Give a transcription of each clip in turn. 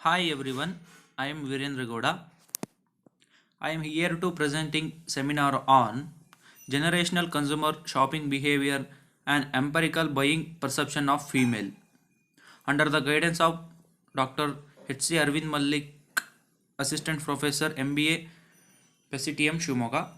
Hi everyone, I am Virendra Gowda. I am here to presenting seminar on generational consumer shopping behavior and empirical buying perception of female under the guidance of Dr. H.C. Arvind Malik, Assistant Professor MBA, PCTM Shumoga.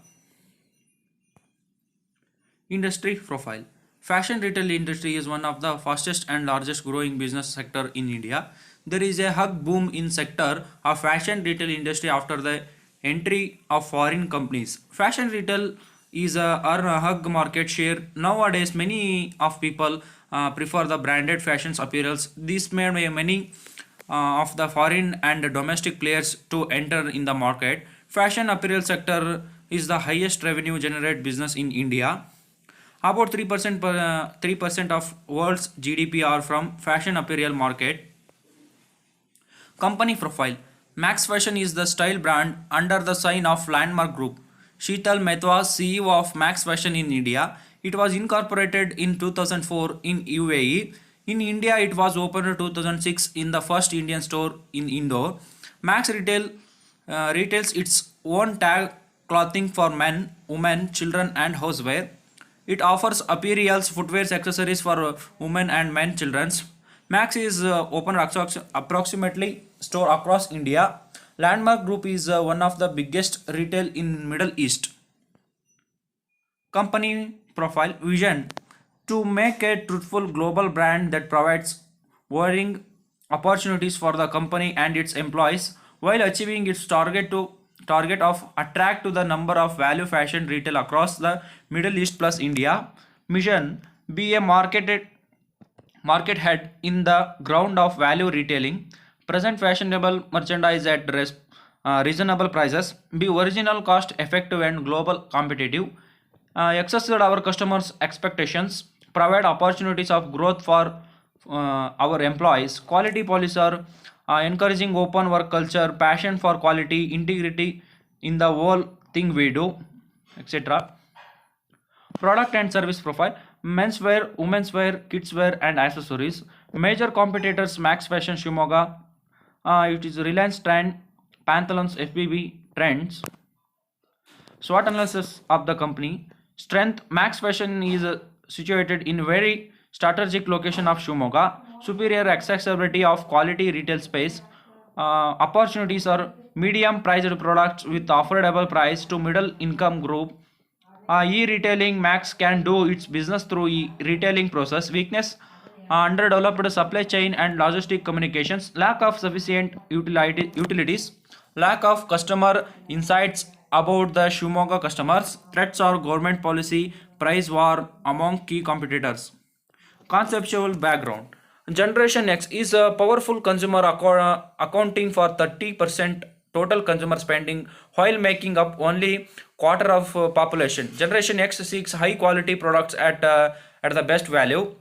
Industry profile. Fashion retail industry is one of the fastest and largest growing business sector in India. There is a hug boom in sector of fashion retail industry after the entry of foreign companies. Fashion retail is a earn a hug market share. Nowadays, many of people prefer the branded fashions apparels. This made many of the foreign and domestic players to enter in the market. Fashion apparel sector is the highest revenue generate business in India. About 3% of world's GDP are from fashion apparel market. Company profile. Max Fashion is the style brand under the sign of Landmark Group. Sheetal Mehta, CEO of Max Fashion in India. It was incorporated in 2004 in UAE. In India, it was opened in 2006 in the first Indian store in Indore. Max retails its own tag clothing for men, women, children, and houseware. It offers apparels, footwear, accessories for women and men, children's. Max is open approximately store across India. Landmark Group is one of the biggest retail in Middle East. Company profile vision to make a truthful global brand that provides varying opportunities for the company and its employees while achieving its target of attract to the number of value fashion retail across the Middle East plus India. Mission be a market head in the ground of value retailing, present fashionable merchandise at reasonable prices, be original, cost effective, and global competitive, exceed our customers' expectations, provide opportunities of growth for our employees, quality policy are encouraging open work culture, passion for quality, integrity in the whole thing we do, etc. Product and service profile menswear, women's wear, kids wear, and accessories. Major competitors Max Fashion Shimoga, it is Reliance Trend, Pantaloons FBB Trends. SWOT analysis of the company. Strength Max Fashion is situated in very strategic location of Shimoga. Superior accessibility of quality retail space. Opportunities are medium priced products with affordable price to middle income group. E-retailing Max can do its business through e-retailing process. Weakness underdeveloped supply chain and logistic communications, lack of sufficient utilities, lack of customer insights about the Shumoga customers, threats or government policy, price war among key competitors. Conceptual background. Generation X is a powerful consumer accounting for 30% total consumer spending while making up only quarter of population. Generation X seeks high quality products at the best value.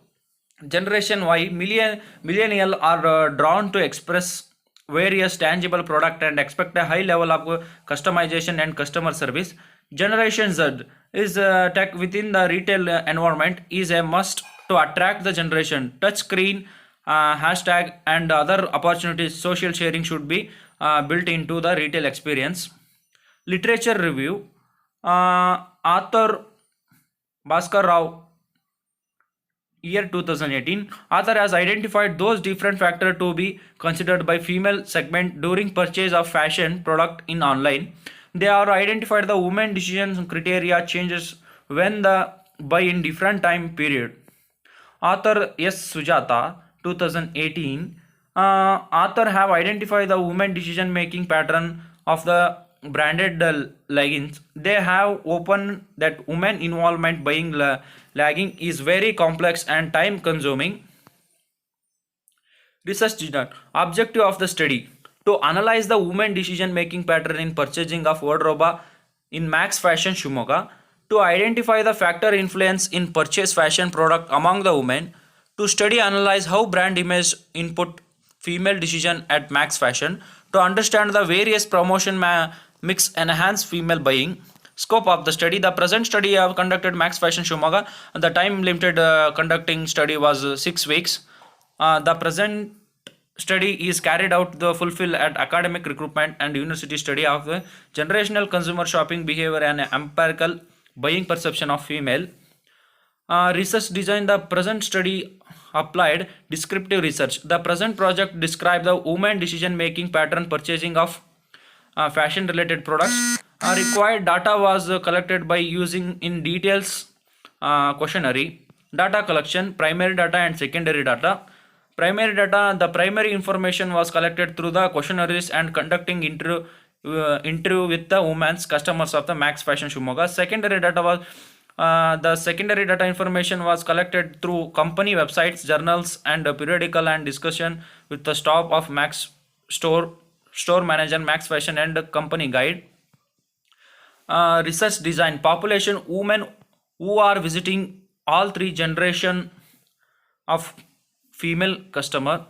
Generation Y millennial are drawn to express various tangible product and expect a high level of customization and customer service. Generation Z is tech within the retail environment is a must to attract the generation. Touch screen, hashtag, and other opportunities. Social sharing should be built into the retail experience. Literature review. Author Bhaskar Rao, year 2018, author has identified those different factors to be considered by female segment during purchase of fashion product in online. They are identified the women decision criteria changes when the buy in different time period. Author S. Sujata 2018, author have identified the women decision making pattern of the branded leggings. They have opened that women involvement buying lagging is very complex and time consuming. Research done. Objective of the study to analyze the women decision making pattern in purchasing of wardrobe in Max Fashion Shumoga, to identify the factor influence in purchase fashion product among the women, to study analyze how brand image input female decision at Max Fashion, to understand the various promotion mix enhance female buying. Scope of the study. The present study have conducted Max Fashion Shumaga. The time limited conducting study was 6 weeks. The present study is carried out to fulfill at academic recruitment and university study of the generational consumer shopping behavior and empirical buying perception of female. Research design. The present study applied descriptive research. The present project described the women decision making pattern purchasing of fashion related products. Required data was collected by using in details questionnaire. Data collection, primary data and secondary data. Primary data, the primary information was collected through the questionnaires and conducting interview with the women's customers of the Max Fashion Shumoga. Secondary data was the secondary data information was collected through company websites, journals, and periodical and discussion with the staff of Max store manager, Max Fashion, and company guide. Research design, population women who are visiting all three generation of female customer.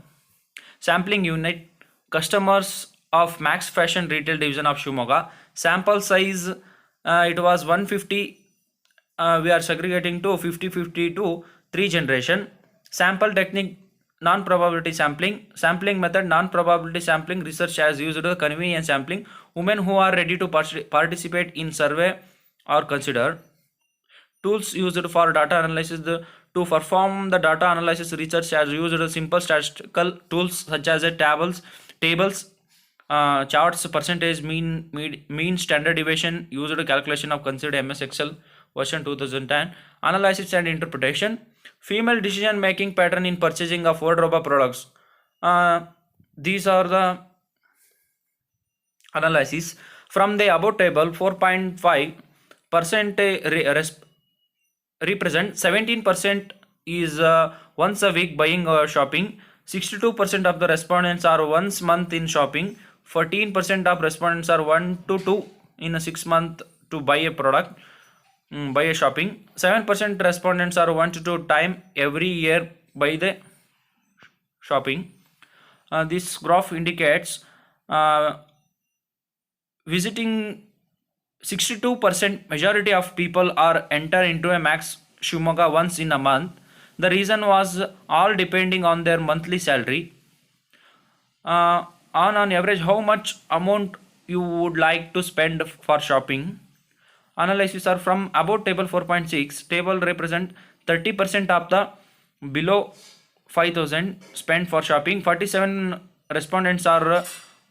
Sampling unit, customers of Max Fashion retail division of Shumoga. Sample size, it was 150. We are segregating to 50-50 to 3 generation. Sample technique, non-probability sampling method, non-probability sampling. Research has used the convenience sampling. Women who are ready to participate in survey are considered. Tools used for data analysis. To perform the data analysis, research has used simple statistical tools such as tables, charts, percentage, mean, standard deviation. Used calculation of considered MS Excel version 2010. Analysis and interpretation. Female decision making pattern in purchasing of wardrobe products. These are the analysis. From the above table, 4.5% represent 17% is once a week buying or shopping. 62% of the respondents are once month in shopping. 14% of respondents are 1 to 2 in a 6 month to buy a product, buy a shopping. 7% respondents are 1 to 2 time every year by the shopping. This graph indicates visiting 62% majority of people are enter into a Max Shumoga once in a month. The reason was all depending on their monthly salary. On average, how much amount you would like to spend for shopping. Analysis are from about table 4.6. Table represent 30% of the below 5,000 spent for shopping. 47 respondents are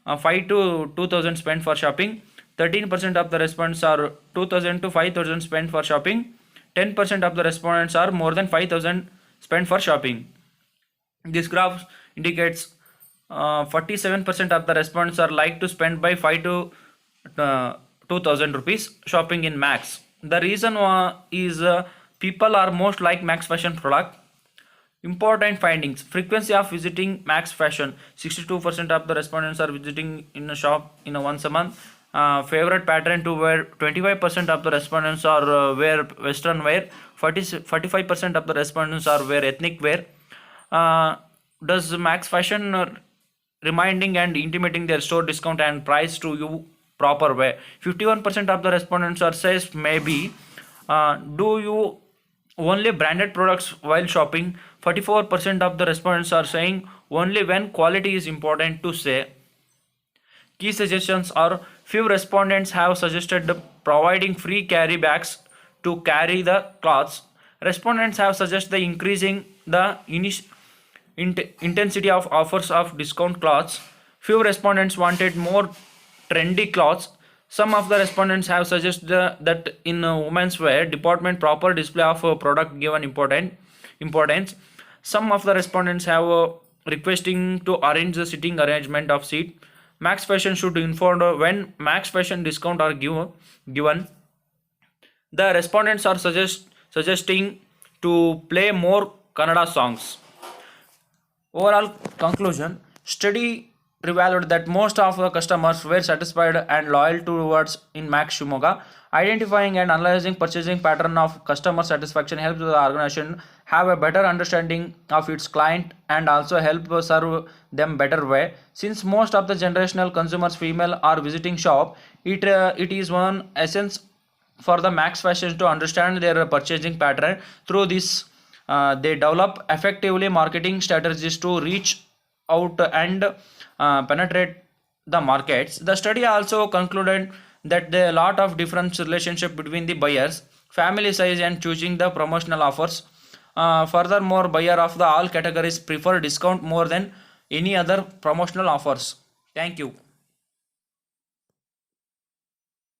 5 to 2,000 spent for shopping. 13% of the respondents are 2,000 to 5,000 spent for shopping. 10% of the respondents are more than 5,000 spent for shopping. This graph indicates 47% of the respondents are like to spend by 5 to 2,000 rupees shopping in Max. The reason is people are most like Max Fashion product. Important findings. Frequency of visiting Max Fashion. 62% of the respondents are visiting in a shop in a once a month. Favorite pattern to wear. 25% of the respondents are wear western wear. 45% of the respondents are wear ethnic wear. Does Max Fashion reminding and intimating their store discount and price to you proper way? 51% of the respondents are says maybe. Do you only branded products while shopping? 44% of the respondents are saying only when quality is important to say. Key suggestions are few respondents have suggested providing free carry bags to carry the clothes. Respondents have suggested the increasing the intensity of offers of discount clothes. Few respondents wanted more trendy clothes. Some of the respondents have suggested that in women's wear department proper display of product given importance. Some of the respondents have requesting to arrange the sitting arrangement of seat. Max Fashion should inform when Max Fashion discount are given. The respondents are suggesting to play more Kannada songs. Overall conclusion, study revealed that most of the customers were satisfied and loyal towards in Max Shumoga. Identifying and analyzing purchasing pattern of customer satisfaction helps the organization have a better understanding of its client and also help serve them better way. Since most of the generational consumers female are visiting shop, it is one essence for the Max Fashion to understand their purchasing pattern. Through this, they develop effectively marketing strategies to reach out and penetrate the markets. The study also concluded that there are a lot of different relationship between the buyers, family size, and choosing the promotional offers. Furthermore, buyer of the all categories prefer discount more than any other promotional offers. Thank you.